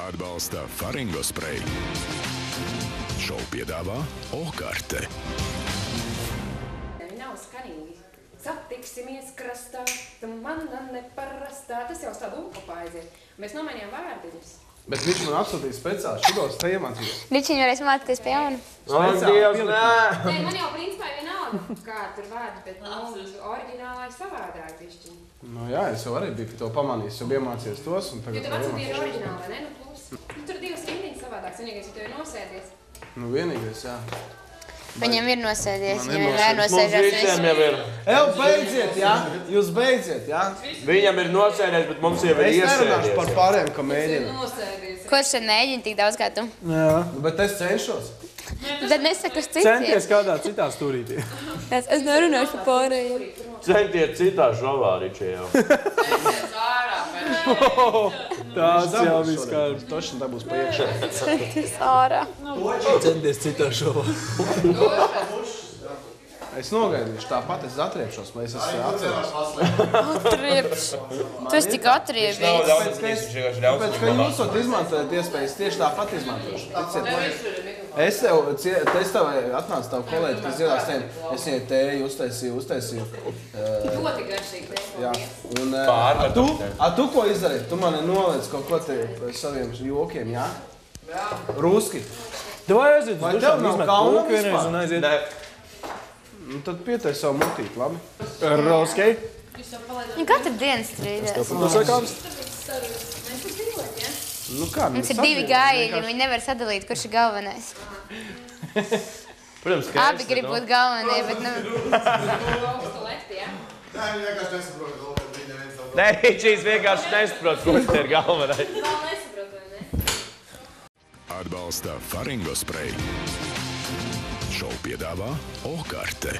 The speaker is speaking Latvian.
Atbalsta Faringospray. Šovu piedāvā Okarte. Viņi nav skanīgi. Satiksimies krastā, tu mana neparastā. Tas jau uz tādu unkopā aiziet. Mēs nomainījām vārdiņus. Bet viņš man apsūtīja speciāli šitos te iemācījos. Viņš viņu varēs mācīties pie jauna. Speciāli Nē, man jau principā vienalga, kā tur vārdi, bet oriģinālā ir savādāk pišķiņi. Nu jā, es jau arī biju to pamanījis, jau iemācījos tos un tagad Jo tev atsūtīja ir oriģināli, vai ne? Nu plus. Tur divas rindiņas savādāks, vienīgais, ja tev ir nosēdies. Nu vienīgais, jā. Viņam ir nosēdies, Man ir viņam vienmēr Mums nosēžās. visiem jau ir. Beidziet, jā? Jūs beidziet, jā? Viņam ir nosēdies, bet mums jau ir Es nerunāšu par iesēdies. pārējiem, ka mēģina. Nosēdies. Ko šeit neģini tik daudz kā tu? Jā. Bet es cenšos. Tad nesaka uz Centies citiem. kādā citā stūrītī. Es nerunāšu par pārējiem. Centiet citā šovā, Riči jau. Tās jau viss kāds. Toši dabūs pa iekšā. Centies ārā. Centies citā šovā. Es nogaidīšu tāpat, es atriepšos, lai es atceros. Atriepš. Tu esi tik atriebīgs. Tāpēc, ka jūs esat izmantojat iespējas tieši tāpat izmantošu. Ticiet man. Es tev atnācu tavu kolēģi, kas dziedās tiem, es viņai tēju uztaisīju. Ļoti garšīgi. Jā. Un tu ko izdarīji? Tu mani noliec kaut ko te saviem jokiem, jā? Ruski. Tu vai aiziet uz Vai tev dušām, nav izmet kauna kūku vienreiz vispār? un aiziet? Nu tad pietai savu mutīt, labi? Roskei. Viņa katru dienu strīdās. Tu sakāms? Nu kā? Mums ir divi gājiņi, viņi nevar sadalīt, kurš ir galvenais. Protams, ka Abi grib būt galvenie, bet nu... Nē, Ričijs vienkārši nesaprot, kurš te ir galvenais. Atbalsta Faringospray. Šovu piedāvā Okarte.